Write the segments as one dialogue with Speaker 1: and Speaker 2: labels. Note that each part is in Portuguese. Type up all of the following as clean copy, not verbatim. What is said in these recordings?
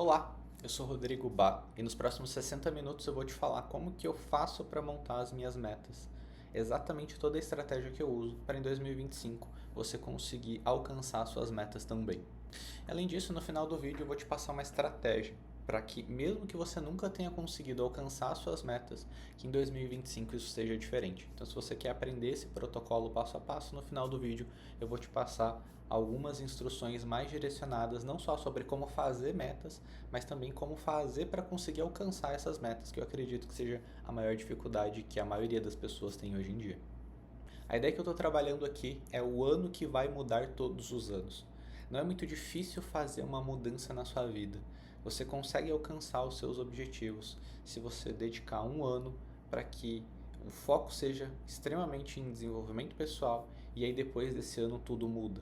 Speaker 1: Olá, eu sou Rodrigo Bá e nos próximos 60 minutos eu vou te falar como que eu faço para montar as minhas metas. Exatamente toda a estratégia que eu uso para em 2025 você conseguir alcançar suas metas também. Além disso, no final do vídeo eu vou te passar uma estratégia para que, mesmo que você nunca tenha conseguido alcançar suas metas, que em 2025 isso seja diferente. Então, se você quer aprender esse protocolo passo a passo, no final do vídeo eu vou te passar algumas instruções mais direcionadas, não só sobre como fazer metas, mas também como fazer para conseguir alcançar essas metas, que eu acredito que seja a maior dificuldade que a maioria das pessoas tem hoje em dia. A ideia que eu estou trabalhando aqui é o ano que vai mudar todos os anos. Não é muito difícil fazer uma mudança na sua vida. Você consegue alcançar os seus objetivos se você dedicar um ano para que o foco seja extremamente em desenvolvimento pessoal e aí depois desse ano tudo muda.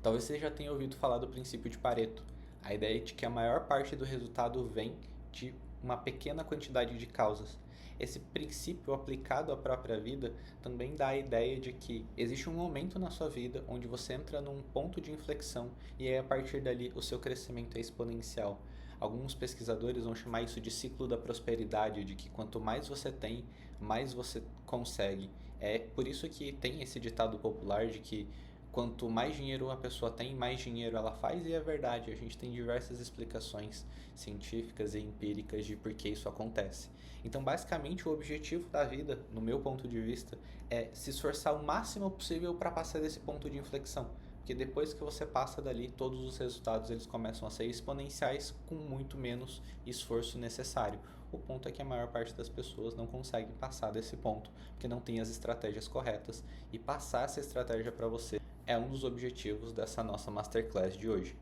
Speaker 1: Talvez você já tenha ouvido falar do princípio de Pareto. A ideia é de que a maior parte do resultado vem de uma pequena quantidade de causas. Esse princípio aplicado à própria vida também dá a ideia de que existe um momento na sua vida onde você entra num ponto de inflexão e aí a partir dali o seu crescimento é exponencial. Alguns pesquisadores vão chamar isso de ciclo da prosperidade, de que quanto mais você tem, mais você consegue. É por isso que tem esse ditado popular de que quanto mais dinheiro a pessoa tem, mais dinheiro ela faz, e é verdade, a gente tem diversas explicações científicas e empíricas de por que isso acontece. Então, basicamente, o objetivo da vida, no meu ponto de vista, é se esforçar o máximo possível para passar desse ponto de inflexão, porque depois que você passa dali, todos os resultados eles começam a ser exponenciais com muito menos esforço necessário. O ponto é que a maior parte das pessoas não consegue passar desse ponto, porque não tem as estratégias corretas, e passar essa estratégia para você é um dos objetivos dessa nossa Masterclass de hoje.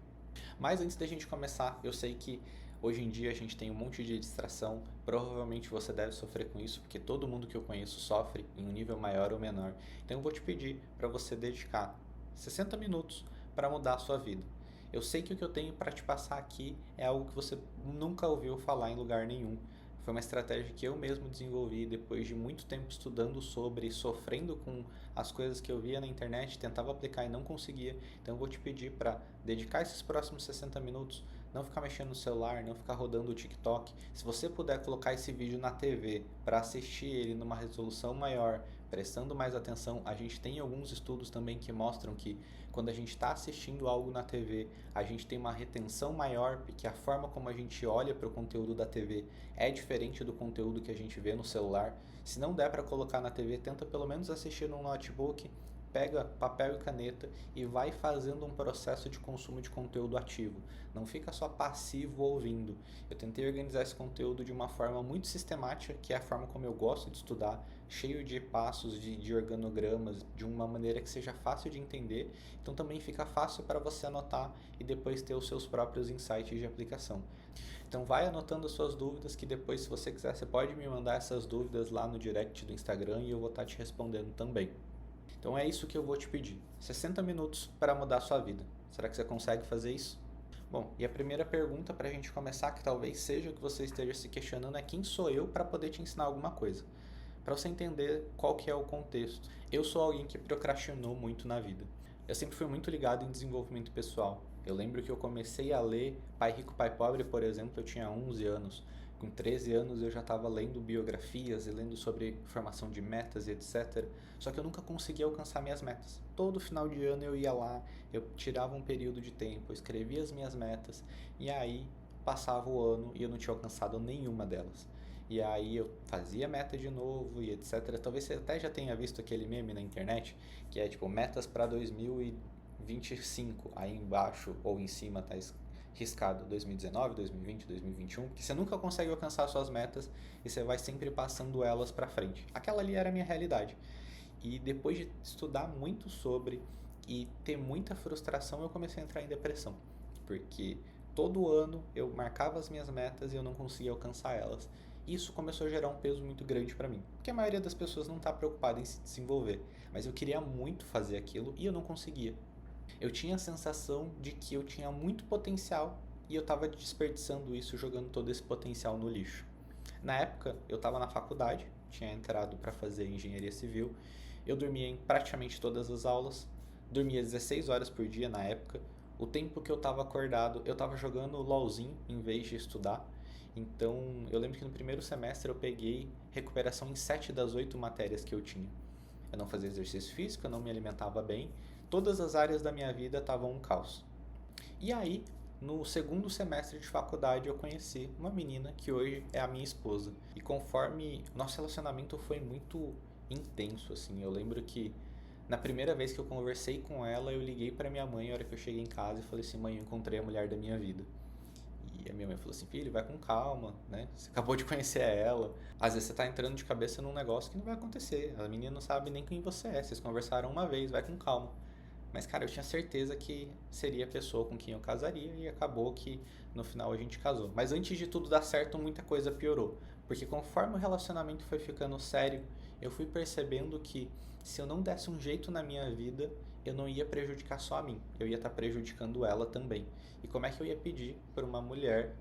Speaker 1: Mas antes da gente começar, eu sei que hoje em dia a gente tem um monte de distração, provavelmente você deve sofrer com isso, porque todo mundo que eu conheço sofre em um nível maior ou menor. Então eu vou te pedir para você dedicar 60 minutos para mudar a sua vida. Eu sei que o que eu tenho para te passar aqui é algo que você nunca ouviu falar em lugar nenhum. Foi uma estratégia que eu mesmo desenvolvi depois de muito tempo estudando sobre, sofrendo com as coisas que eu via na internet, tentava aplicar e não conseguia. Então eu vou te pedir para dedicar esses próximos 60 minutos, não ficar mexendo no celular, não ficar rodando o TikTok. Se você puder colocar esse vídeo na TV para assistir ele numa resolução maior, prestando mais atenção, a gente tem alguns estudos também que mostram que quando a gente está assistindo algo na TV, a gente tem uma retenção maior, porque a forma como a gente olha para o conteúdo da TV é diferente do conteúdo que a gente vê no celular. Se não der para colocar na TV, tenta pelo menos assistir num notebook, pega papel e caneta e vai fazendo um processo de consumo de conteúdo ativo. Não fica só passivo ouvindo. Eu tentei organizar esse conteúdo de uma forma muito sistemática, que é a forma como eu gosto de estudar, cheio de passos, de organogramas, de uma maneira que seja fácil de entender. Então também fica fácil para você anotar e depois ter os seus próprios insights de aplicação. Então vai anotando as suas dúvidas, que depois, se você quiser, você pode me mandar essas dúvidas lá no direct do Instagram e eu vou estar te respondendo também. Então é isso que eu vou te pedir. 60 minutos para mudar a sua vida. Será que você consegue fazer isso? Bom, e a primeira pergunta para a gente começar, que talvez seja o que você esteja se questionando, é quem sou eu para poder te ensinar alguma coisa? Para você entender qual que é o contexto. Eu sou alguém que procrastinou muito na vida. Eu sempre fui muito ligado em desenvolvimento pessoal. Eu lembro que eu comecei a ler Pai Rico, Pai Pobre, por exemplo, eu tinha 11 anos. Com 13 anos eu já estava lendo biografias e lendo sobre formação de metas e etc. Só que eu nunca conseguia alcançar minhas metas. Todo final de ano eu ia lá, eu tirava um período de tempo, eu escrevia as minhas metas e aí passava o ano e eu não tinha alcançado nenhuma delas. E aí eu fazia meta de novo e etc. Talvez você até já tenha visto aquele meme na internet, que é tipo metas para 2025, aí embaixo ou em cima tá riscado 2019, 2020, 2021, que você nunca consegue alcançar suas metas e você vai sempre passando elas para frente. Aquela ali era a minha realidade. E depois de estudar muito sobre e ter muita frustração, eu comecei a entrar em depressão, porque todo ano eu marcava as minhas metas e eu não conseguia alcançar elas. Isso começou a gerar um peso muito grande para mim, porque a maioria das pessoas não está preocupada em se desenvolver, mas eu queria muito fazer aquilo e eu não conseguia. Eu tinha a sensação de que eu tinha muito potencial e eu estava desperdiçando isso, jogando todo esse potencial no lixo. Na época, eu estava na faculdade, tinha entrado para fazer engenharia civil, eu dormia em praticamente todas as aulas, dormia 16 horas por dia na época, o tempo que eu estava acordado, eu estava jogando LOLzinho em vez de estudar. Então, eu lembro que no primeiro semestre eu peguei recuperação em 7 das 8 matérias que eu tinha. Eu não fazia exercício físico, eu não me alimentava bem, todas as áreas da minha vida estavam um caos. E aí, no segundo semestre de faculdade, eu conheci uma menina que hoje é a minha esposa. E conforme nosso relacionamento foi muito intenso, assim, eu lembro que na primeira vez que eu conversei com ela, eu liguei para minha mãe na hora que eu cheguei em casa e falei assim: mãe, eu encontrei a mulher da minha vida. E a minha mãe falou assim: filho, vai com calma, né? Você acabou de conhecer ela. Às vezes você tá entrando de cabeça num negócio que não vai acontecer. A menina não sabe nem quem você é. Vocês conversaram uma vez, vai com calma. Mas, cara, eu tinha certeza que seria a pessoa com quem eu casaria e acabou que no final a gente casou. Mas antes de tudo dar certo, muita coisa piorou. Porque conforme o relacionamento foi ficando sério, eu fui percebendo que se eu não desse um jeito na minha vida, eu não ia prejudicar só a mim, eu ia estar prejudicando ela também. E como é que eu ia pedir para uma mulher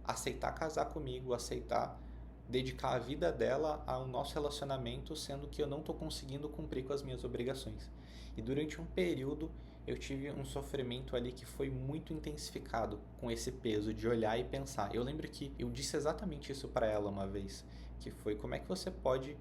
Speaker 1: aceitar casar comigo, aceitar dedicar a vida dela ao nosso relacionamento, sendo que eu não estou conseguindo cumprir com as minhas obrigações? E durante um período eu tive um sofrimento ali que foi muito intensificado com esse peso de olhar e pensar. Eu lembro que eu disse exatamente isso para ela uma vez, que foi: como é que você pode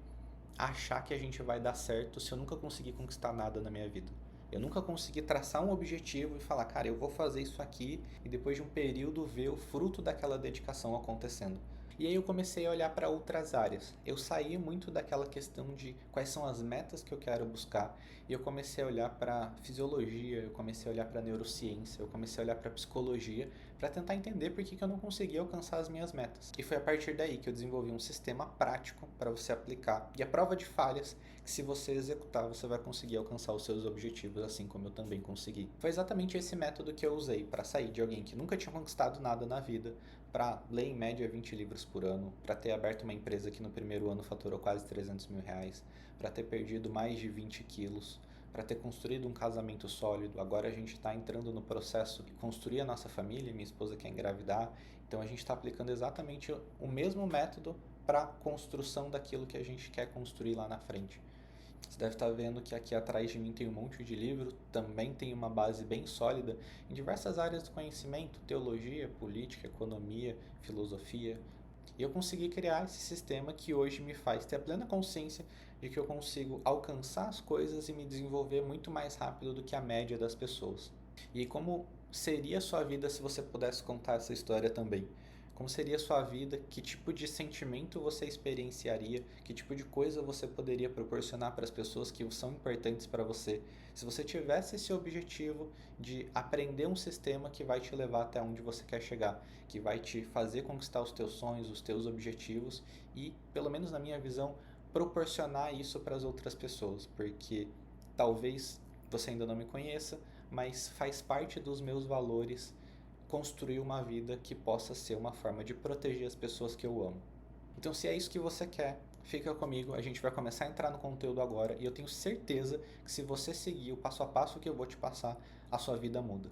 Speaker 1: achar que a gente vai dar certo se eu nunca consegui conquistar nada na minha vida? Eu nunca consegui traçar um objetivo e falar, cara, eu vou fazer isso aqui, e depois de um período ver o fruto daquela dedicação acontecendo. E aí eu comecei a olhar para outras áreas. Eu saí muito daquela questão de quais são as metas que eu quero buscar, e eu comecei a olhar para fisiologia, eu comecei a olhar para neurociência, eu comecei a olhar para psicologia, para tentar entender por que eu não conseguia alcançar as minhas metas. E foi a partir daí que eu desenvolvi um sistema prático para você aplicar, e a prova de falhas, que se você executar, você vai conseguir alcançar os seus objetivos, assim como eu também consegui. Foi exatamente esse método que eu usei para sair de alguém que nunca tinha conquistado nada na vida, para ler em média 20 livros por ano, para ter aberto uma empresa que no primeiro ano faturou quase 300 mil reais, para ter perdido mais de 20 quilos, para ter construído um casamento sólido. Agora a gente está entrando no processo de construir a nossa família, minha esposa quer engravidar, então a gente está aplicando exatamente o mesmo método para a construção daquilo que a gente quer construir lá na frente. Você deve estar vendo que aqui atrás de mim tem um monte de livro, também tem uma base bem sólida em diversas áreas do conhecimento: teologia, política, economia, filosofia. E eu consegui criar esse sistema que hoje me faz ter a plena consciência de que eu consigo alcançar as coisas e me desenvolver muito mais rápido do que a média das pessoas. E como seria a sua vida se você pudesse contar essa história também? Como seria a sua vida? Que tipo de sentimento você experienciaria? Que tipo de coisa você poderia proporcionar para as pessoas que são importantes para você? Se você tivesse esse objetivo de aprender um sistema que vai te levar até onde você quer chegar, que vai te fazer conquistar os teus sonhos, os teus objetivos e, pelo menos na minha visão, proporcionar isso para as outras pessoas, porque talvez você ainda não me conheça, mas faz parte dos meus valores construir uma vida que possa ser uma forma de proteger as pessoas que eu amo. Então, se é isso que você quer, fica comigo, a gente vai começar a entrar no conteúdo agora, e eu tenho certeza que se você seguir o passo a passo que eu vou te passar, a sua vida muda.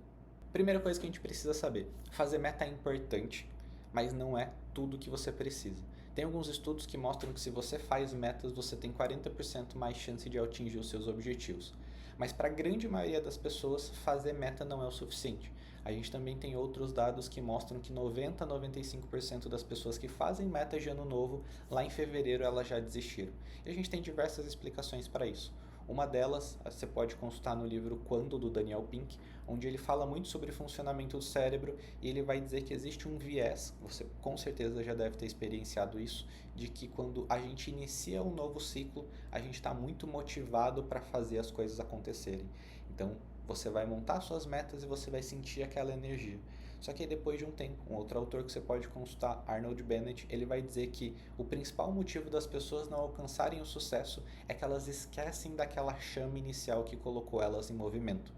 Speaker 1: Primeira coisa que a gente precisa saber: fazer meta é importante, mas não é tudo que você precisa. Tem alguns estudos que mostram que se você faz metas, você tem 40% mais chance de atingir os seus objetivos. Mas para a grande maioria das pessoas, fazer meta não é o suficiente. A gente também tem outros dados que mostram que 90 a 95% das pessoas que fazem metas de ano novo, lá em fevereiro elas já desistiram. E a gente tem diversas explicações para isso. Uma delas, você pode consultar no livro Quando, do Daniel Pink, onde ele fala muito sobre o funcionamento do cérebro, e ele vai dizer que existe um viés, você com certeza já deve ter experienciado isso, de que quando a gente inicia um novo ciclo, a gente está muito motivado para fazer as coisas acontecerem. Então, você vai montar suas metas e você vai sentir aquela energia. Só que aí, depois de um tempo, um outro autor que você pode consultar, Arnold Bennett, ele vai dizer que o principal motivo das pessoas não alcançarem o sucesso é que elas esquecem daquela chama inicial que colocou elas em movimento.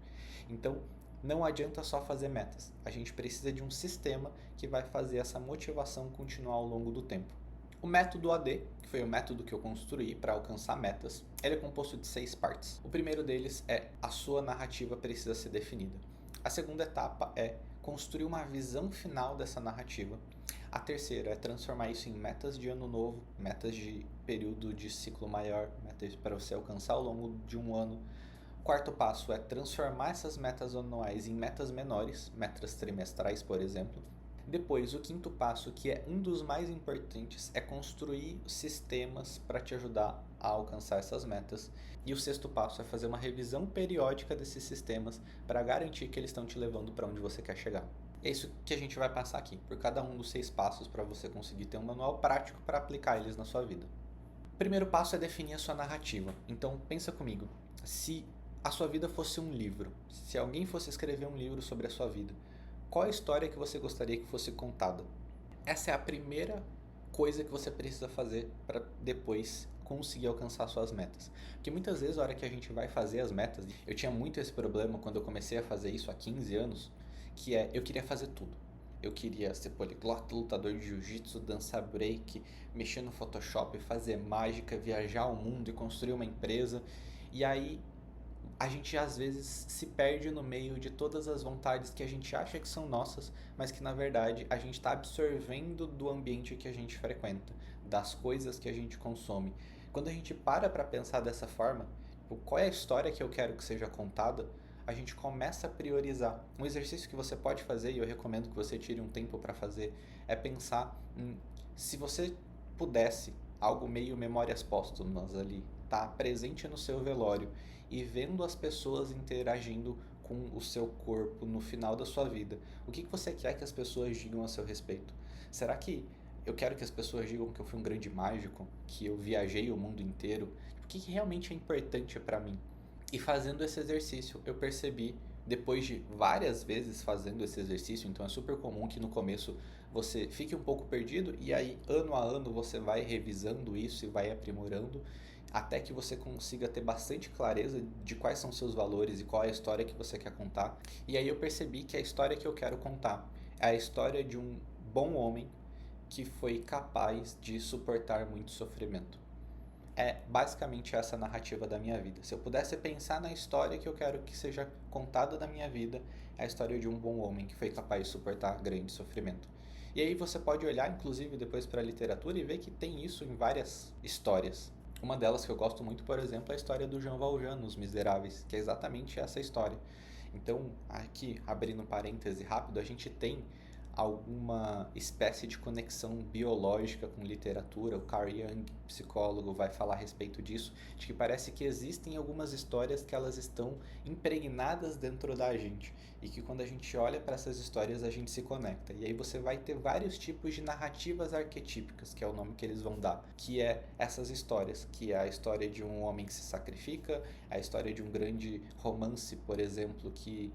Speaker 1: Então, não adianta só fazer metas. A gente precisa de um sistema que vai fazer essa motivação continuar ao longo do tempo. O método AD, que foi o método que eu construí para alcançar metas, ele é composto de 6 partes. O primeiro deles é: a sua narrativa precisa ser definida. A segunda etapa é construir uma visão final dessa narrativa. A terceira é transformar isso em metas de ano novo, metas de período de ciclo maior, metas para você alcançar ao longo de um ano. quarto passo é transformar essas metas anuais em metas menores, metas trimestrais, por exemplo. Depois, o quinto passo, que é um dos mais importantes, é construir sistemas para te ajudar a alcançar essas metas. E o sexto passo é fazer uma revisão periódica desses sistemas para garantir que eles estão te levando para onde você quer chegar. É isso que a gente vai passar aqui, por cada um dos 6 passos para você conseguir ter um manual prático para aplicar eles na sua vida. O primeiro passo é definir a sua narrativa. Então, pensa comigo, se a sua vida fosse um livro, se alguém fosse escrever um livro sobre a sua vida, qual a história que você gostaria que fosse contada? Essa é a primeira coisa que você precisa fazer para depois conseguir alcançar suas metas. Porque muitas vezes, a hora que a gente vai fazer as metas, eu tinha muito esse problema quando eu comecei a fazer isso há 15 anos, que é, eu queria fazer tudo. Eu queria ser poliglota, lutador de jiu-jitsu, dançar break, mexer no Photoshop, fazer mágica, viajar ao mundo e construir uma empresa. E aí a gente às vezes se perde no meio de todas as vontades que a gente acha que são nossas, mas que na verdade a gente está absorvendo do ambiente que a gente frequenta, das coisas que a gente consome. Quando a gente para pensar dessa forma, qual é a história que eu quero que seja contada, a gente começa a priorizar. Um exercício que você pode fazer, e eu recomendo que você tire um tempo para fazer, é pensar em, se você pudesse, algo meio memórias póstumas ali, tá presente no seu velório e vendo as pessoas interagindo com o seu corpo no final da sua vida, o que você quer que as pessoas digam a seu respeito? Será que eu quero que as pessoas digam que eu fui um grande mágico, que eu viajei o mundo inteiro? O que realmente é importante para mim? E fazendo esse exercício, eu percebi, depois de várias vezes fazendo esse exercício, então é super comum que no começo você fique um pouco perdido e aí ano a ano você vai revisando isso e vai aprimorando até que você consiga ter bastante clareza de quais são seus valores e qual é a história que você quer contar. E aí eu percebi que a história que eu quero contar é a história de um bom homem que foi capaz de suportar muito sofrimento. É basicamente essa a narrativa da minha vida. Se eu pudesse pensar na história que eu quero que seja contada da minha vida, é a história de um bom homem que foi capaz de suportar grande sofrimento. E aí você pode olhar, inclusive, depois para a literatura e ver que tem isso em várias histórias. Uma delas que eu gosto muito, por exemplo, é a história do Jean Valjean, Os Miseráveis, que é exatamente essa história. Então, aqui, abrindo um parêntese rápido, a gente tem alguma espécie de conexão biológica com literatura. O Carl Jung, psicólogo, vai falar a respeito disso, de que parece que existem algumas histórias que elas estão impregnadas dentro da gente e que quando a gente olha para essas histórias a gente se conecta. E aí você vai ter vários tipos de narrativas arquetípicas, que é o nome que eles vão dar, que é essas histórias, que é a história de um homem que se sacrifica, a história de um grande romance, por exemplo, que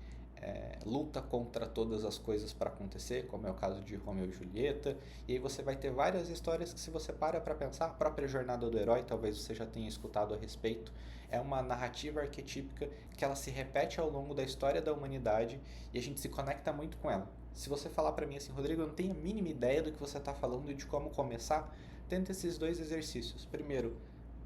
Speaker 1: luta contra todas as coisas para acontecer, como é o caso de Romeu e Julieta. E aí você vai ter várias histórias que, se você para pensar, a própria jornada do herói, talvez você já tenha escutado a respeito, é uma narrativa arquetípica que ela se repete ao longo da história da humanidade e a gente se conecta muito com ela. Se você falar para mim assim, Rodrigo, eu não tenho a mínima ideia do que você está falando e de como começar, tenta esses 2 exercícios. Primeiro,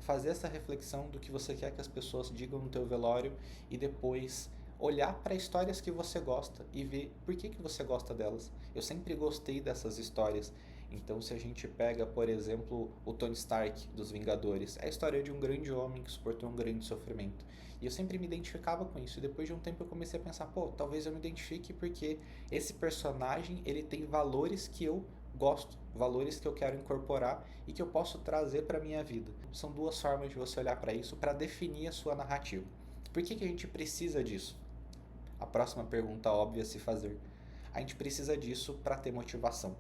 Speaker 1: fazer essa reflexão do que você quer que as pessoas digam no teu velório e depois olhar para histórias que você gosta e ver por que você gosta delas. Eu sempre gostei dessas histórias. Então, se a gente pega, por exemplo, o Tony Stark dos Vingadores, é a história de um grande homem que suportou um grande sofrimento. E eu sempre me identificava com isso. E depois de um tempo eu comecei a pensar, talvez eu me identifique porque esse personagem, ele tem valores que eu gosto, valores que eu quero incorporar e que eu posso trazer para minha vida. São 2 formas de você olhar para isso para definir a sua narrativa. Por que a gente precisa disso? A próxima pergunta óbvia a se fazer. A gente precisa disso para ter motivação.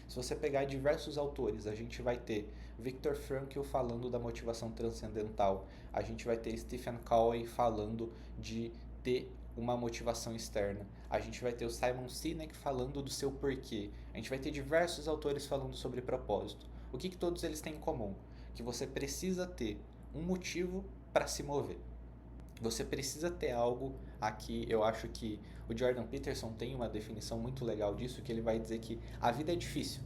Speaker 1: Se você pegar diversos autores, a gente vai ter Viktor Frankl falando da motivação transcendental, a gente vai ter Stephen Covey falando de ter uma motivação externa, a gente vai ter o Simon Sinek falando do seu porquê, a gente vai ter diversos autores falando sobre propósito. O que todos eles têm em comum? Que você precisa ter um motivo para se mover. Você precisa ter algo. Aqui eu acho que o Jordan Peterson tem uma definição muito legal disso, que ele vai dizer que a vida é difícil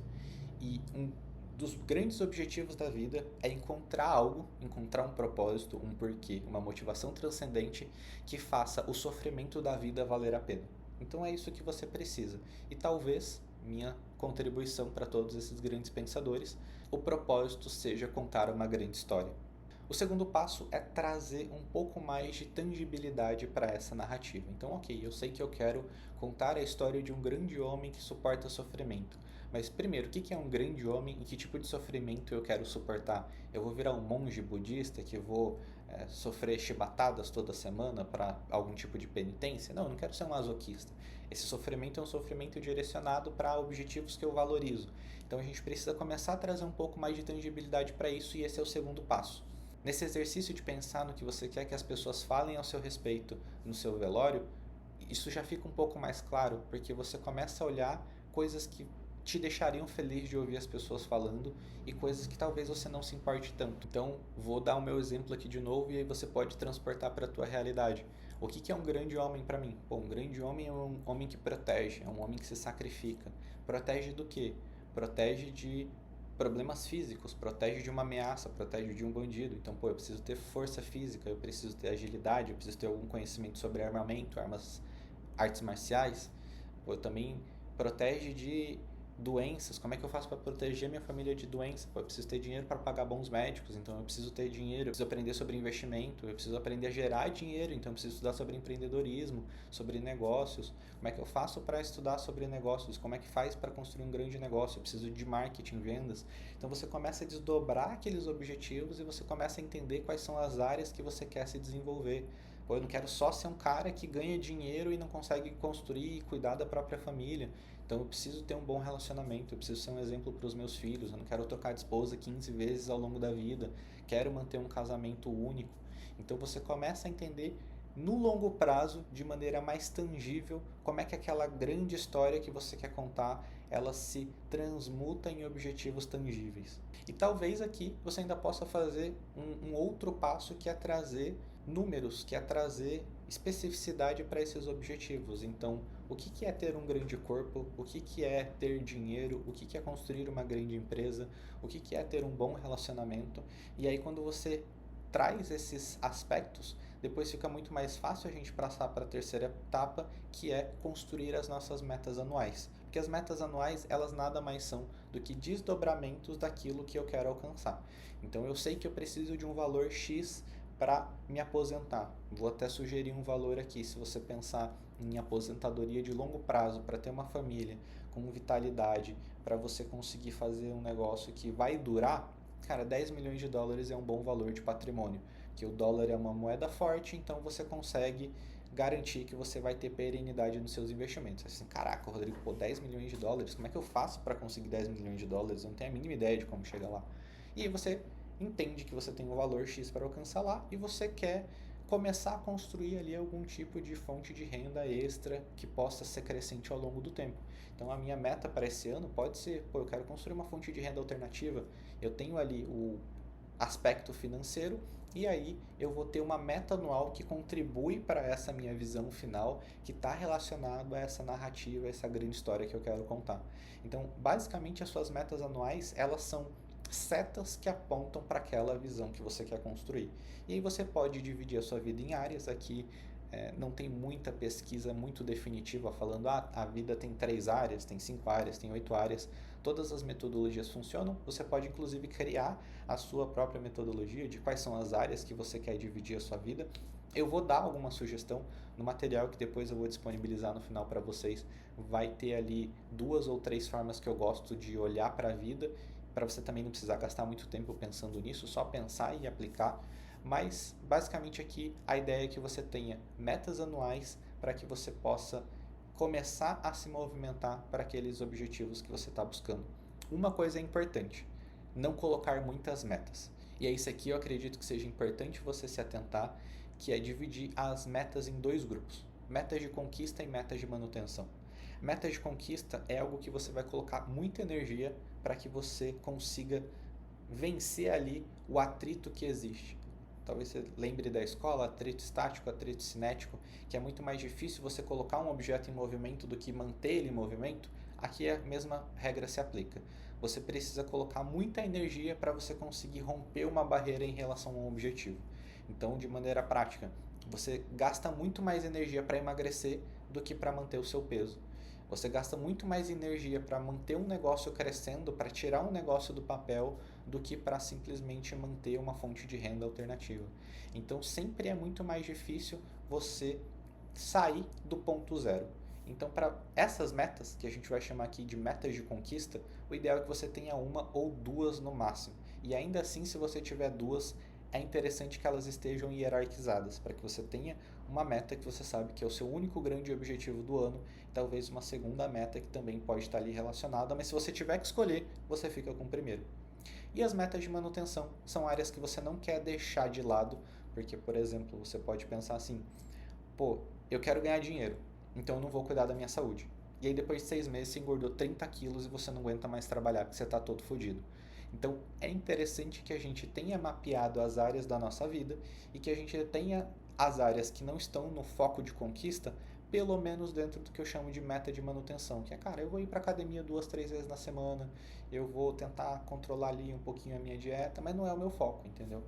Speaker 1: e um dos grandes objetivos da vida é encontrar algo, encontrar um propósito, um porquê, uma motivação transcendente que faça o sofrimento da vida valer a pena. Então é isso que você precisa. E talvez minha contribuição para todos esses grandes pensadores, o propósito seja contar uma grande história. O segundo passo é trazer um pouco mais de tangibilidade para essa narrativa. Então, ok, eu sei que eu quero contar a história de um grande homem que suporta sofrimento. Mas primeiro, o que é um grande homem e que tipo de sofrimento eu quero suportar? Eu vou virar um monge budista que vou sofrer chibatadas toda semana para algum tipo de penitência? Não, eu não quero ser um masoquista. Esse sofrimento é um sofrimento direcionado para objetivos que eu valorizo. Então a gente precisa começar a trazer um pouco mais de tangibilidade para isso e esse é o segundo passo. Nesse exercício de pensar no que você quer que as pessoas falem ao seu respeito no seu velório, isso já fica um pouco mais claro, porque você começa a olhar coisas que te deixariam feliz de ouvir as pessoas falando e coisas que talvez você não se importe tanto. Então, vou dar o meu exemplo aqui de novo e aí você pode transportar para a tua realidade. O que é um grande homem para mim? Bom, um grande homem é um homem que protege, é um homem que se sacrifica. Protege do quê? Protege de problemas físicos, protege de uma ameaça, protege de um bandido. Então, pô, eu preciso ter força física, eu preciso ter agilidade, eu preciso ter algum conhecimento sobre armamento, artes marciais. Pô, eu também protege de doenças. Como é que eu faço para proteger minha família de doença? Pô, eu preciso ter dinheiro para pagar bons médicos, então eu preciso ter dinheiro, eu preciso aprender sobre investimento, eu preciso aprender a gerar dinheiro, então eu preciso estudar sobre empreendedorismo, sobre negócios. Como é que eu faço para estudar sobre negócios? Como é que faz para construir um grande negócio? Eu preciso de marketing, vendas. Então você começa a desdobrar aqueles objetivos e você começa a entender quais são as áreas que você quer se desenvolver. Pô, eu não quero só ser um cara que ganha dinheiro e não consegue construir e cuidar da própria família. Então eu preciso ter um bom relacionamento, eu preciso ser um exemplo para os meus filhos, eu não quero trocar de esposa 15 vezes ao longo da vida, quero manter um casamento único. Então você começa a entender no longo prazo, de maneira mais tangível, como é que aquela grande história que você quer contar, ela se transmuta em objetivos tangíveis. E talvez aqui você ainda possa fazer um outro passo que é trazer números, que é trazer especificidade para esses objetivos. Então, o que é ter um grande corpo? O que é ter dinheiro? O que é construir uma grande empresa? O que é ter um bom relacionamento? E aí, quando você traz esses aspectos, depois fica muito mais fácil a gente passar para a terceira etapa, que é construir as nossas metas anuais. Porque as metas anuais, elas nada mais são do que desdobramentos daquilo que eu quero alcançar. Então eu sei que eu preciso de um valor X para me aposentar. Vou até sugerir um valor aqui, se você pensar em aposentadoria de longo prazo, para ter uma família com vitalidade, para você conseguir fazer um negócio que vai durar, cara, 10 milhões de dólares é um bom valor de patrimônio, que o dólar é uma moeda forte, então você consegue garantir que você vai ter perenidade nos seus investimentos. Assim, caraca, Rodrigo, pô, 10 milhões de dólares, como é que eu faço para conseguir 10 milhões de dólares? Eu não tenho a mínima ideia de como chegar lá. E aí você entende que você tem um valor X para alcançar lá e você quer começar a construir ali algum tipo de fonte de renda extra que possa ser crescente ao longo do tempo. Então a minha meta para esse ano pode ser, pô, eu quero construir uma fonte de renda alternativa. Eu tenho ali o aspecto financeiro e aí eu vou ter uma meta anual que contribui para essa minha visão final, que está relacionado a essa narrativa, essa grande história que eu quero contar. Então, basicamente, as suas metas anuais, elas são setas que apontam para aquela visão que você quer construir. E aí você pode dividir a sua vida em áreas. Aqui não tem muita pesquisa muito definitiva falando a vida tem 3 áreas, tem 5 áreas, tem 8 áreas. Todas as metodologias funcionam. Você pode inclusive criar a sua própria metodologia de quais são as áreas que você quer dividir a sua vida. Eu vou dar alguma sugestão no material que depois eu vou disponibilizar no final para vocês. Vai ter ali 2 ou 3 formas que eu gosto de olhar para a vida, para você também não precisar gastar muito tempo pensando nisso, só pensar e aplicar. Mas basicamente aqui a ideia é que você tenha metas anuais para que você possa começar a se movimentar para aqueles objetivos que você está buscando. Uma coisa é importante, não colocar muitas metas. E é isso aqui eu acredito que seja importante você se atentar, que é dividir as metas em 2 grupos. Metas de conquista e metas de manutenção. Metas de conquista é algo que você vai colocar muita energia para que você consiga vencer ali o atrito que existe. Talvez você lembre da escola, atrito estático, atrito cinético, que é muito mais difícil você colocar um objeto em movimento do que manter ele em movimento. Aqui a mesma regra se aplica. Você precisa colocar muita energia para você conseguir romper uma barreira em relação a um objetivo. Então, de maneira prática, você gasta muito mais energia para emagrecer do que para manter o seu peso. Você gasta muito mais energia para manter um negócio crescendo, para tirar um negócio do papel, do que para simplesmente manter uma fonte de renda alternativa. Então sempre é muito mais difícil você sair do ponto zero. Então, para essas metas, que a gente vai chamar aqui de metas de conquista, o ideal é que você tenha uma ou duas no máximo. E ainda assim, se você tiver duas, é interessante que elas estejam hierarquizadas, para que você tenha uma meta que você sabe que é o seu único grande objetivo do ano, e talvez uma segunda meta que também pode estar ali relacionada, mas se você tiver que escolher, você fica com o primeiro. E as metas de manutenção são áreas que você não quer deixar de lado, porque, por exemplo, você pode pensar assim: pô, eu quero ganhar dinheiro, então eu não vou cuidar da minha saúde. E aí depois de 6 meses você engordou 30 quilos e você não aguenta mais trabalhar porque você está todo fodido. Então é interessante que a gente tenha mapeado as áreas da nossa vida e que a gente tenha as áreas que não estão no foco de conquista, pelo menos dentro do que eu chamo de meta de manutenção, que é, cara, eu vou ir para academia 2, 3 vezes na semana, eu vou tentar controlar ali um pouquinho a minha dieta, mas não é o meu foco, entendeu?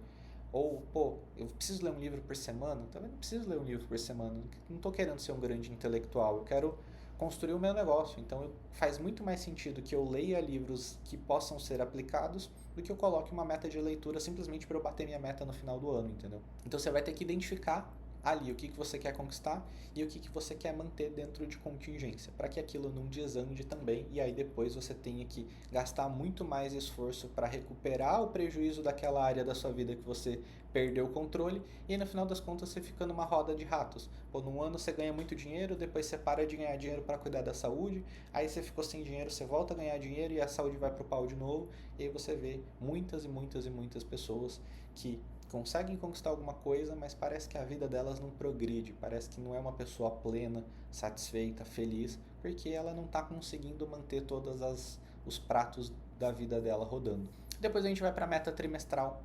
Speaker 1: Ou, pô, eu preciso ler um livro por semana? Também não preciso ler um livro por semana. Não estou querendo ser um grande intelectual. Eu quero construir o meu negócio. Então faz muito mais sentido que eu leia livros que possam ser aplicados do que eu coloque uma meta de leitura simplesmente para eu bater minha meta no final do ano, entendeu? Então você vai ter que identificar ali o que você quer conquistar e o que você quer manter dentro de contingência, para que aquilo não desande também e aí depois você tenha que gastar muito mais esforço para recuperar o prejuízo daquela área da sua vida que você perdeu o controle e aí, no final das contas você fica numa roda de ratos. Pô, num ano você ganha muito dinheiro, depois você para de ganhar dinheiro para cuidar da saúde, aí você ficou sem dinheiro, você volta a ganhar dinheiro e a saúde vai pro pau de novo, e aí você vê muitas e muitas e muitas pessoas que conseguem conquistar alguma coisa, mas parece que a vida delas não progride, parece que não é uma pessoa plena, satisfeita, feliz, porque ela não está conseguindo manter todos os pratos da vida dela rodando. Depois a gente vai para a meta trimestral,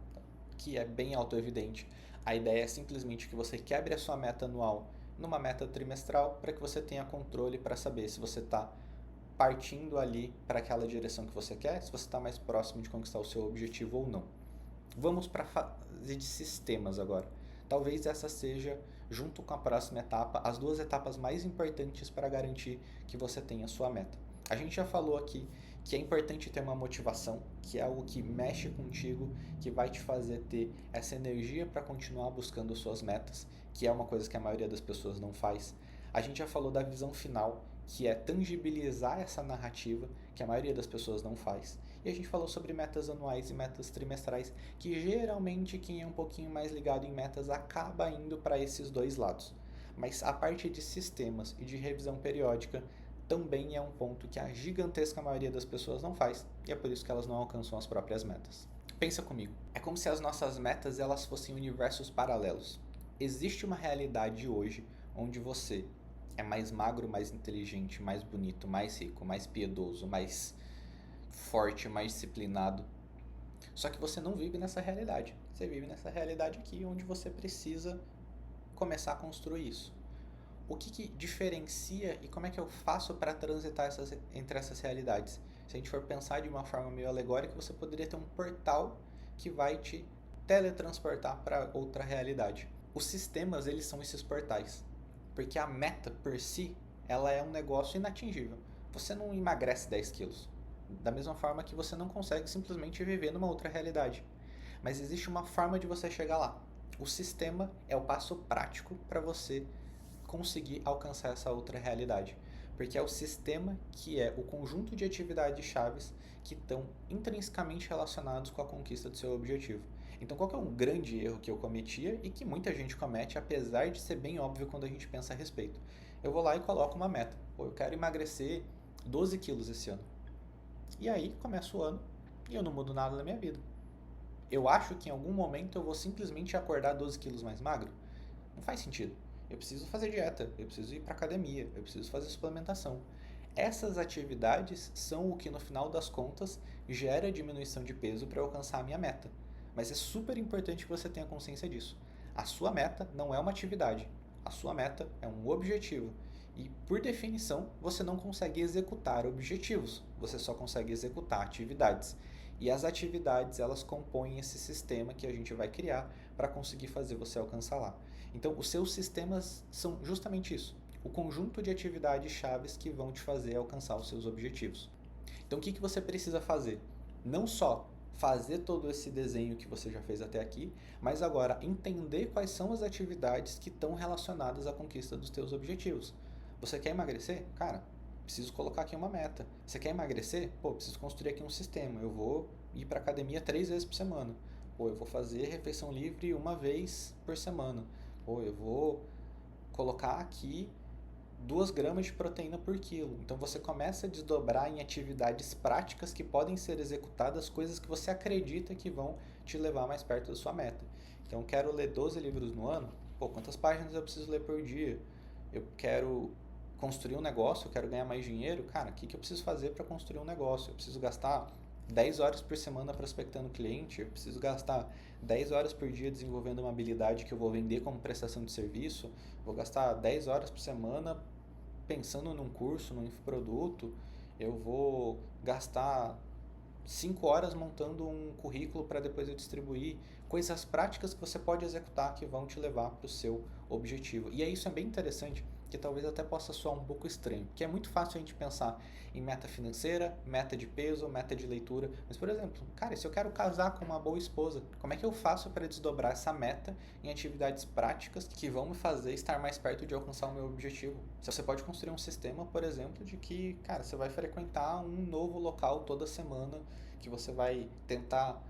Speaker 1: que é bem autoevidente. A ideia é simplesmente que você quebre a sua meta anual numa meta trimestral para que você tenha controle para saber se você está partindo ali para aquela direção que você quer, se você está mais próximo de conquistar o seu objetivo ou não. Vamos para a fase de sistemas agora. Talvez essa seja, junto com a próxima etapa, as duas etapas mais importantes para garantir que você tenha a sua meta. A gente já falou aqui que é importante ter uma motivação, que é algo que mexe contigo, que vai te fazer ter essa energia para continuar buscando suas metas, que é uma coisa que a maioria das pessoas não faz. A gente já falou da visão final, que é tangibilizar essa narrativa, que a maioria das pessoas não faz. E a gente falou sobre metas anuais e metas trimestrais, que geralmente quem é um pouquinho mais ligado em metas acaba indo para esses dois lados. Mas a parte de sistemas e de revisão periódica também é um ponto que a gigantesca maioria das pessoas não faz, e é por isso que elas não alcançam as próprias metas. Pensa comigo, é como se as nossas metas elas fossem universos paralelos. Existe uma realidade hoje onde você é mais magro, mais inteligente, mais bonito, mais rico, mais piedoso, mais forte, mais disciplinado. Só que você não vive nessa realidade. Você vive nessa realidade aqui onde você precisa começar a construir isso. O que diferencia e como é que eu faço para transitar entre essas realidades? Se a gente for pensar de uma forma meio alegórica, você poderia ter um portal que vai te teletransportar para outra realidade. Os sistemas, eles são esses portais. Porque a meta por si, ela é um negócio inatingível. Você não emagrece 10 quilos. Da mesma forma que você não consegue simplesmente viver numa outra realidade. Mas existe uma forma de você chegar lá. O sistema é o passo prático para você conseguir alcançar essa outra realidade. Porque é o sistema que é o conjunto de atividades chaves que estão intrinsecamente relacionados com a conquista do seu objetivo. Então, qual que é um grande erro que eu cometia e que muita gente comete, apesar de ser bem óbvio quando a gente pensa a respeito? Eu vou lá e coloco uma meta. Pô, eu quero emagrecer 12 quilos esse ano. E aí, começa o ano e eu não mudo nada na minha vida. Eu acho que em algum momento eu vou simplesmente acordar 12 quilos mais magro? Não faz sentido. Eu preciso fazer dieta, eu preciso ir para academia, eu preciso fazer suplementação. Essas atividades são o que no final das contas gera diminuição de peso para eu alcançar a minha meta. Mas é super importante que você tenha consciência disso. A sua meta não é uma atividade, a sua meta é um objetivo. E por definição, você não consegue executar objetivos, você só consegue executar atividades. E as atividades, elas compõem esse sistema que a gente vai criar para conseguir fazer você alcançar lá. Então, os seus sistemas são justamente isso. o conjunto de atividades chaves que vão te fazer alcançar os seus objetivos. Então o que você precisa fazer? Não só fazer todo esse desenho que você já fez até aqui, mas agora entender quais são as atividades que estão relacionadas à conquista dos teus objetivos. Você quer emagrecer? Cara, preciso colocar aqui uma meta. Você quer emagrecer? Pô, preciso construir aqui um sistema. Eu vou ir para academia 3 vezes por semana. Pô, eu vou fazer refeição livre uma vez por semana. Pô, eu vou colocar aqui 2 gramas de proteína por quilo. Então você começa a desdobrar em atividades práticas que podem ser executadas, coisas que você acredita que vão te levar mais perto da sua meta. Então eu quero ler 12 livros no ano. Pô, quantas páginas eu preciso ler por dia? Eu quero construir um negócio, eu quero ganhar mais dinheiro. Cara, o que eu preciso fazer para construir um negócio? Eu preciso gastar 10 horas por semana prospectando cliente, eu preciso gastar 10 horas por dia desenvolvendo uma habilidade que eu vou vender como prestação de serviço, vou gastar 10 horas por semana pensando num curso, num infoproduto, eu vou gastar 5 horas montando um currículo para depois eu distribuir. Coisas práticas que você pode executar que vão te levar para o seu objetivo. E isso é bem interessante, que talvez até possa soar um pouco estranho, porque é muito fácil a gente pensar em meta financeira, meta de peso, meta de leitura. Mas, por exemplo, cara, se eu quero casar com uma boa esposa, como é que eu faço para desdobrar essa meta em atividades práticas que vão me fazer estar mais perto de alcançar o meu objetivo? Você pode construir um sistema, por exemplo, de que, cara, você vai frequentar um novo local toda semana, que você vai tentar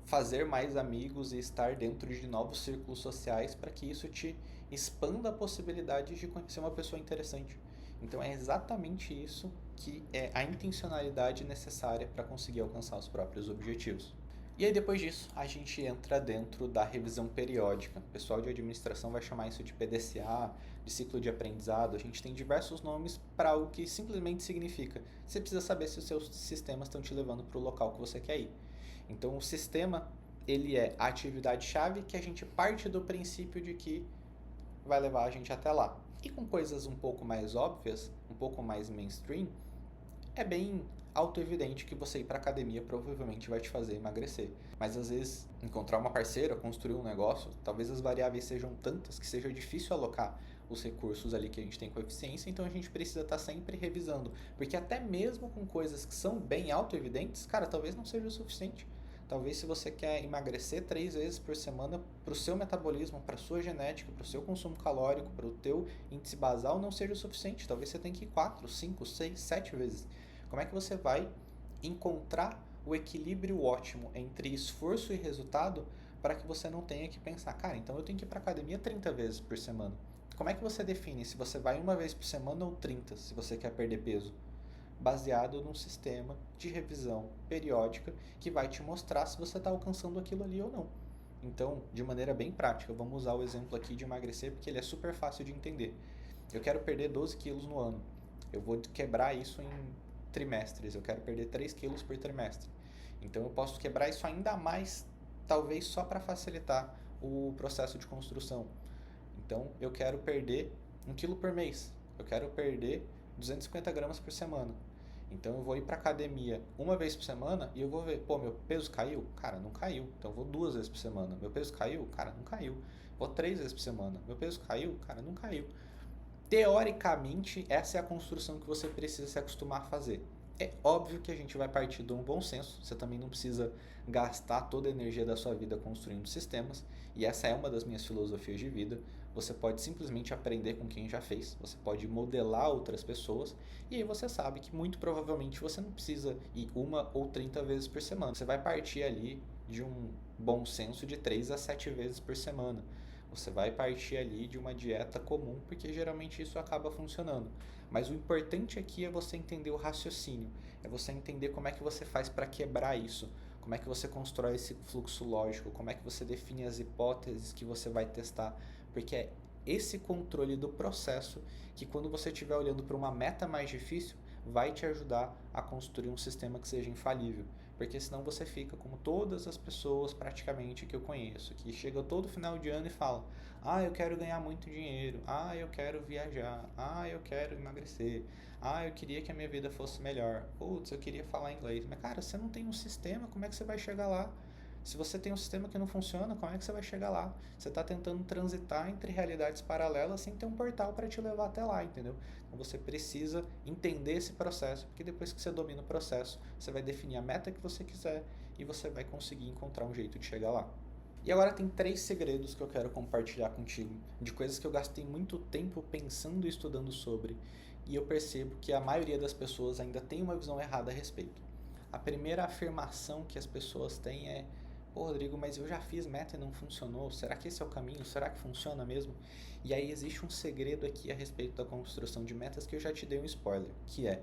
Speaker 1: fazer mais amigos e estar dentro de novos círculos sociais para que isso te expanda a possibilidade de conhecer uma pessoa interessante. Então é exatamente isso que é a intencionalidade necessária para conseguir alcançar os próprios objetivos. E aí depois disso a gente entra dentro da revisão periódica. O pessoal de administração vai chamar isso de PDCA, de ciclo de aprendizado. A gente tem diversos nomes para o que simplesmente significa. Você precisa saber se os seus sistemas estão te levando para o local que você quer ir. Então o sistema, ele é a atividade-chave que a gente parte do princípio de que vai levar a gente até lá. E com coisas um pouco mais óbvias, um pouco mais mainstream, é bem auto-evidente que você ir para academia provavelmente vai te fazer emagrecer. Mas às vezes encontrar uma parceira, construir um negócio, talvez as variáveis sejam tantas que seja difícil alocar os recursos ali que a gente tem com eficiência, então a gente precisa estar sempre revisando, porque até mesmo com coisas que são bem auto-evidentes, cara, talvez não seja o suficiente. Talvez se você quer emagrecer 3 vezes por semana, para o seu metabolismo, para a sua genética, para o seu consumo calórico, para o teu índice basal, não seja o suficiente. Talvez você tenha que ir 4, 5, 6, 7 vezes. Como é que você vai encontrar o equilíbrio ótimo entre esforço e resultado para que você não tenha que pensar, cara, então eu tenho que ir para academia 30 vezes por semana. Como é que você define se você vai uma vez por semana ou 30, se você quer perder peso? Baseado num sistema de revisão periódica que vai te mostrar se você está alcançando aquilo ali ou não. Então, de maneira bem prática, vamos usar o exemplo aqui de emagrecer porque ele é super fácil de entender. Eu quero perder 12 quilos no ano. Eu vou quebrar isso em trimestres. Eu quero perder 3 quilos por trimestre. Então, eu posso quebrar isso ainda mais, talvez só para facilitar o processo de construção. Então, eu quero perder 1 quilo por mês. Eu quero perder 250 gramas por semana. Então eu vou ir para academia uma vez por semana e eu vou ver, pô, meu peso caiu? Cara, não caiu. Então eu vou 2 vezes por semana. Meu peso caiu? Cara, não caiu. Vou 3 vezes por semana. Meu peso caiu? Cara, não caiu. Teoricamente, essa é a construção que você precisa se acostumar a fazer. É óbvio que a gente vai partir de um bom senso, você também não precisa gastar toda a energia da sua vida construindo sistemas, e essa é uma das minhas filosofias de vida. Você pode simplesmente aprender com quem já fez, você pode modelar outras pessoas, e aí você sabe que muito provavelmente você não precisa ir 1 ou 30 vezes por semana. Você vai partir ali de um bom senso de 3 a 7 vezes por semana. Você vai partir ali de uma dieta comum, porque geralmente isso acaba funcionando. Mas o importante aqui é você entender o raciocínio, é você entender como é que você faz para quebrar isso, como é que você constrói esse fluxo lógico, como é que você define as hipóteses que você vai testar, porque é esse controle do processo que, quando você estiver olhando para uma meta mais difícil, vai te ajudar a construir um sistema que seja infalível. Porque senão você fica como todas as pessoas praticamente que eu conheço, que chegam todo final de ano e falam: ah, eu quero ganhar muito dinheiro, ah, eu quero viajar, ah, eu quero emagrecer, ah, eu queria que a minha vida fosse melhor, putz, eu queria falar inglês. Mas cara, você não tem um sistema, como é que você vai chegar lá? Se você tem um sistema que não funciona, como é que você vai chegar lá? Você está tentando transitar entre realidades paralelas sem ter um portal para te levar até lá, entendeu? Então você precisa entender esse processo, porque depois que você domina o processo, você vai definir a meta que você quiser e você vai conseguir encontrar um jeito de chegar lá. E agora tem 3 segredos que eu quero compartilhar contigo, de coisas que eu gastei muito tempo pensando e estudando sobre, e eu percebo que a maioria das pessoas ainda tem uma visão errada a respeito. A primeira afirmação que as pessoas têm é: pô, Rodrigo, mas eu já fiz meta e não funcionou, será que esse é o caminho? Será que funciona mesmo? E aí existe um segredo aqui a respeito da construção de metas que eu já te dei um spoiler, que é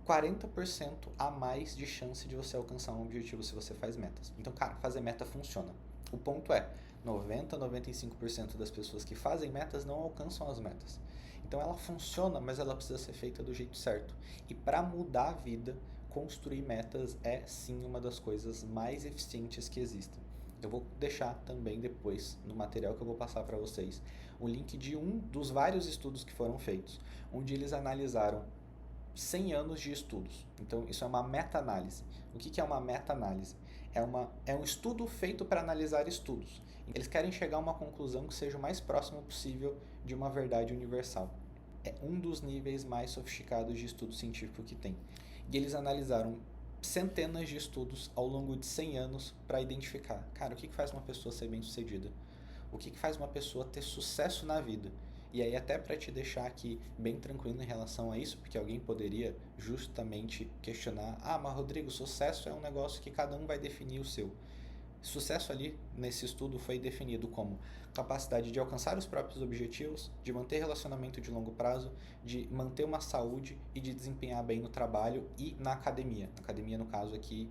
Speaker 1: 40% a mais de chance de você alcançar um objetivo se você faz metas. Então, cara, fazer meta funciona. O ponto é, 95% das pessoas que fazem metas não alcançam as metas. Então ela funciona, mas ela precisa ser feita do jeito certo. E para mudar a vida, construir metas é sim uma das coisas mais eficientes que existem. Eu vou deixar também depois, no material que eu vou passar para vocês, o link de um dos vários estudos que foram feitos, onde eles analisaram 100 anos de estudos. Então, isso é uma meta-análise. O que é uma meta-análise? É um estudo feito para analisar estudos. Eles querem chegar a uma conclusão que seja o mais próximo possível de uma verdade universal. É um dos níveis mais sofisticados de estudo científico que tem. E eles analisaram centenas de estudos ao longo de 100 anos para identificar, cara, o que faz uma pessoa ser bem-sucedida? O que faz uma pessoa ter sucesso na vida? E aí, até para te deixar aqui bem tranquilo em relação a isso, porque alguém poderia justamente questionar: ah, mas Rodrigo, sucesso é um negócio que cada um vai definir o seu. Sucesso ali nesse estudo foi definido como capacidade de alcançar os próprios objetivos, de manter relacionamento de longo prazo, de manter uma saúde e de desempenhar bem no trabalho e na academia. Academia, no caso aqui,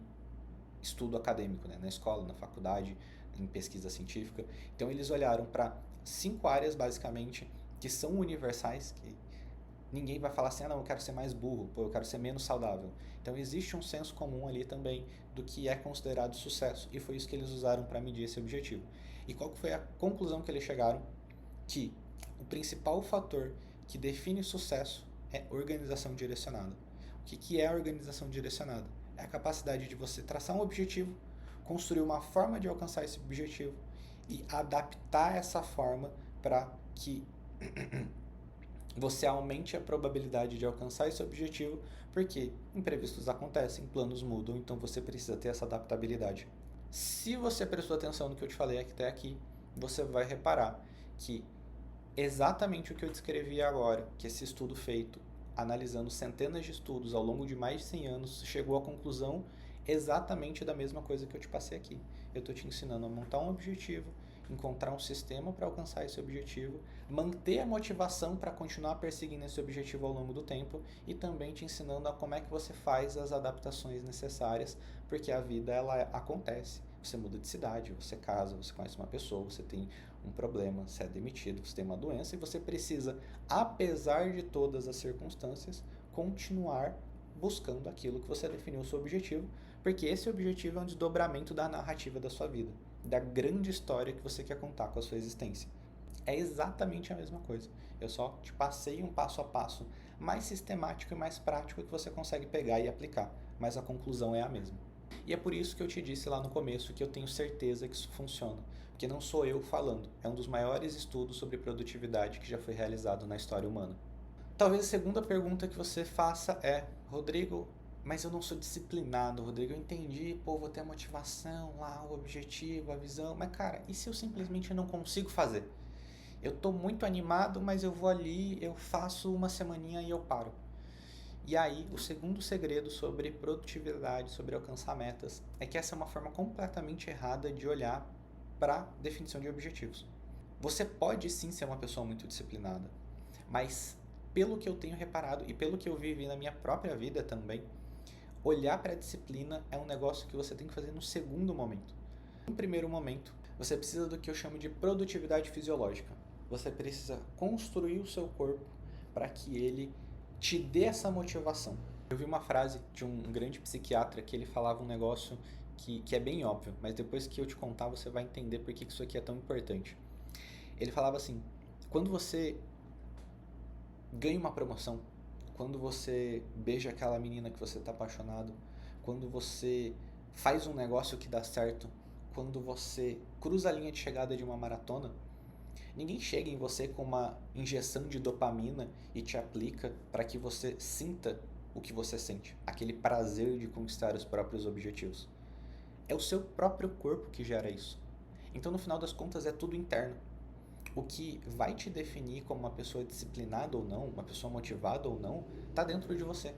Speaker 1: estudo acadêmico, né? Na escola, na faculdade, em pesquisa científica. Então eles olharam para 5 áreas basicamente que são universais, que ninguém vai falar assim: ah, não, eu quero ser mais burro, pô, eu quero ser menos saudável. Então existe um senso comum ali também do que é considerado sucesso, e foi isso que eles usaram para medir esse objetivo. E qual foi a conclusão que eles chegaram? Que o principal fator que define sucesso é organização direcionada. O que é organização direcionada? É a capacidade de você traçar um objetivo, construir uma forma de alcançar esse objetivo e adaptar essa forma para que você aumente a probabilidade de alcançar esse objetivo, porque imprevistos acontecem, planos mudam, então você precisa ter essa adaptabilidade. Se você prestou atenção no que eu te falei até aqui, você vai reparar que exatamente o que eu descrevi agora, que esse estudo feito analisando centenas de estudos ao longo de mais de 100 anos, chegou à conclusão exatamente da mesma coisa que eu te passei aqui. Eu estou te ensinando a montar um objetivo, encontrar um sistema para alcançar esse objetivo, manter a motivação para continuar perseguindo esse objetivo ao longo do tempo e também te ensinando a como é que você faz as adaptações necessárias, porque a vida ela acontece. Você muda de cidade, você casa, você conhece uma pessoa, você tem um problema, você é demitido, você tem uma doença e você precisa, apesar de todas as circunstâncias, continuar buscando aquilo que você definiu o seu objetivo, porque esse objetivo é um desdobramento da narrativa da sua vida, da grande história que você quer contar com a sua existência. É exatamente a mesma coisa. Eu só te passei um passo a passo mais sistemático e mais prático que você consegue pegar e aplicar, mas a conclusão é a mesma. E é por isso que eu te disse lá no começo que eu tenho certeza que isso funciona, porque não sou eu falando, é um dos maiores estudos sobre produtividade que já foi realizado na história humana. Talvez a segunda pergunta que você faça é: Rodrigo, mas eu não sou disciplinado, Rodrigo, eu entendi, pô, vou ter a motivação lá, o objetivo, a visão, mas cara, e se eu simplesmente não consigo fazer? Eu tô muito animado, mas eu vou ali, eu faço uma semaninha e eu paro. E aí, o segundo segredo sobre produtividade, sobre alcançar metas, é que essa é uma forma completamente errada de olhar para definição de objetivos. Você pode sim ser uma pessoa muito disciplinada, mas pelo que eu tenho reparado e pelo que eu vivi na minha própria vida também, olhar para a disciplina é um negócio que você tem que fazer no segundo momento. No primeiro momento, você precisa do que eu chamo de produtividade fisiológica. Você precisa construir o seu corpo para que ele te dê essa motivação. Eu vi uma frase de um grande psiquiatra que ele falava um negócio que é bem óbvio, mas depois que eu te contar você vai entender por que isso aqui é tão importante. Ele falava assim: quando você ganha uma promoção, quando você beija aquela menina que você está apaixonado, quando você faz um negócio que dá certo, quando você cruza a linha de chegada de uma maratona, ninguém chega em você com uma injeção de dopamina e te aplica para que você sinta o que você sente, aquele prazer de conquistar os próprios objetivos. É o seu próprio corpo que gera isso. Então, no final das contas, é tudo interno. O que vai te definir como uma pessoa disciplinada ou não, uma pessoa motivada ou não, está dentro de você.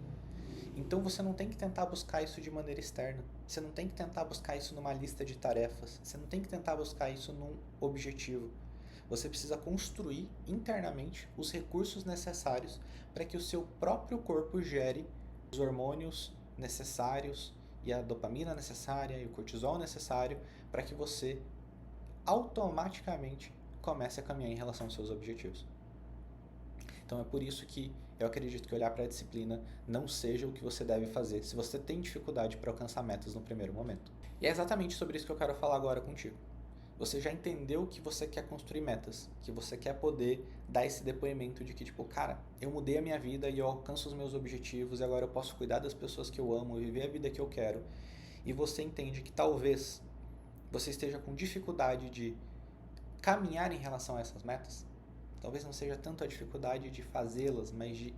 Speaker 1: Então você não tem que tentar buscar isso de maneira externa. Você não tem que tentar buscar isso numa lista de tarefas. Você não tem que tentar buscar isso num objetivo. Você precisa construir internamente os recursos necessários para que o seu próprio corpo gere os hormônios necessários e a dopamina necessária e o cortisol necessário para que você automaticamente comece a caminhar em relação aos seus objetivos. Então é por isso que eu acredito que olhar para a disciplina não seja o que você deve fazer se você tem dificuldade para alcançar metas no primeiro momento. E é exatamente sobre isso que eu quero falar agora contigo. Você já entendeu que você quer construir metas, que você quer poder dar esse depoimento de que, tipo, cara, eu mudei a minha vida e eu alcanço os meus objetivos e agora eu posso cuidar das pessoas que eu amo, viver a vida que eu quero. E você entende que talvez você esteja com dificuldade de caminhar em relação a essas metas. Talvez não seja tanto a dificuldade de fazê-las, mas de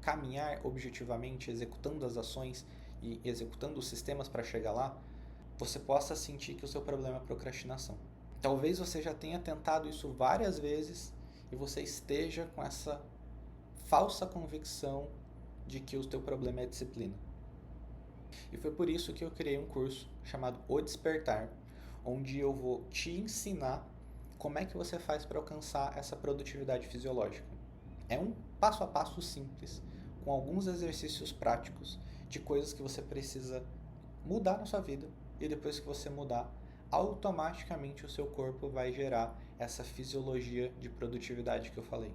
Speaker 1: caminhar objetivamente, executando as ações e executando os sistemas para chegar lá, você possa sentir que o seu problema é procrastinação. Talvez você já tenha tentado isso várias vezes e você esteja com essa falsa convicção de que o teu problema é disciplina. E foi por isso que eu criei um curso chamado O Despertar, onde eu vou te ensinar como é que você faz para alcançar essa produtividade fisiológica. É um passo a passo simples, com alguns exercícios práticos de coisas que você precisa mudar na sua vida e depois que você mudar, automaticamente o seu corpo vai gerar essa fisiologia de produtividade que eu falei.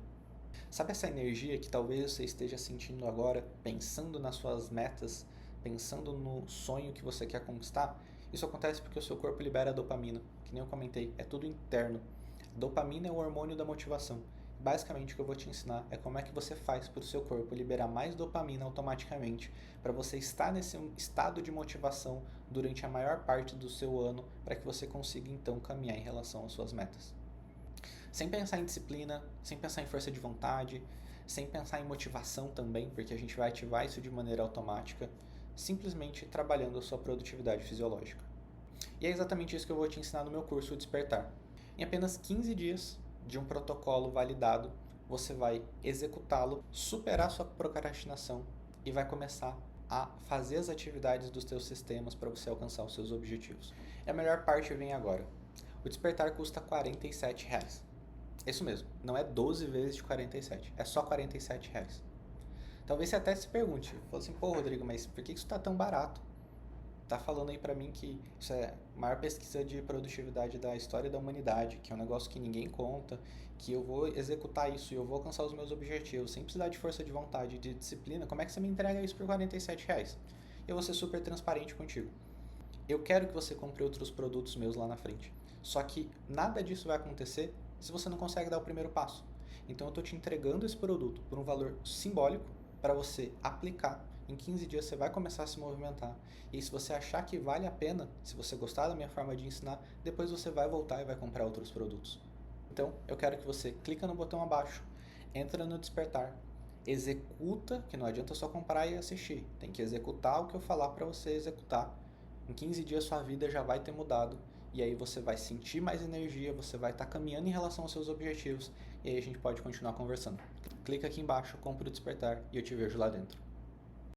Speaker 1: Sabe essa energia que talvez você esteja sentindo agora, pensando nas suas metas, pensando no sonho que você quer conquistar? Isso acontece porque o seu corpo libera dopamina, que nem eu comentei, é tudo interno. Dopamina é o hormônio da motivação. Basicamente o que eu vou te ensinar é como é que você faz para o seu corpo liberar mais dopamina automaticamente, para você estar nesse estado de motivação durante a maior parte do seu ano, para que você consiga então caminhar em relação às suas metas. Sem pensar em disciplina, sem pensar em força de vontade, sem pensar em motivação também, porque a gente vai ativar isso de maneira automática, simplesmente trabalhando a sua produtividade fisiológica. E é exatamente isso que eu vou te ensinar no meu curso O Despertar. Em apenas 15 dias de um protocolo validado, você vai executá-lo, superar sua procrastinação e vai começar a fazer as atividades dos teus sistemas para você alcançar os seus objetivos. E a melhor parte vem agora. O Despertar custa R$ 47. Isso mesmo, não é 12 vezes de 47, é só R$ 47. Talvez você até se pergunte, fala assim, pô Rodrigo, mas por que isso está tão barato? Tá falando aí pra mim que isso é a maior pesquisa de produtividade da história da humanidade, que é um negócio que ninguém conta, que eu vou executar isso e eu vou alcançar os meus objetivos sem precisar de força de vontade e de disciplina. Como é que você me entrega isso por R$ 47? Eu vou ser super transparente contigo. Eu quero que você compre outros produtos meus lá na frente. Só que nada disso vai acontecer se você não consegue dar o primeiro passo. Então eu tô te entregando esse produto por um valor simbólico para você aplicar. Em 15 dias você vai começar a se movimentar. E se você achar que vale a pena, se você gostar da minha forma de ensinar, depois você vai voltar e vai comprar outros produtos. Então, eu quero que você clica no botão abaixo, entra no Despertar, executa, que não adianta só comprar e assistir. Tem que executar o que eu falar para você executar. Em 15 dias sua vida já vai ter mudado. E aí você vai sentir mais energia, você vai estar caminhando em relação aos seus objetivos. E aí a gente pode continuar conversando. Clica aqui embaixo, compra o Despertar e eu te vejo lá dentro.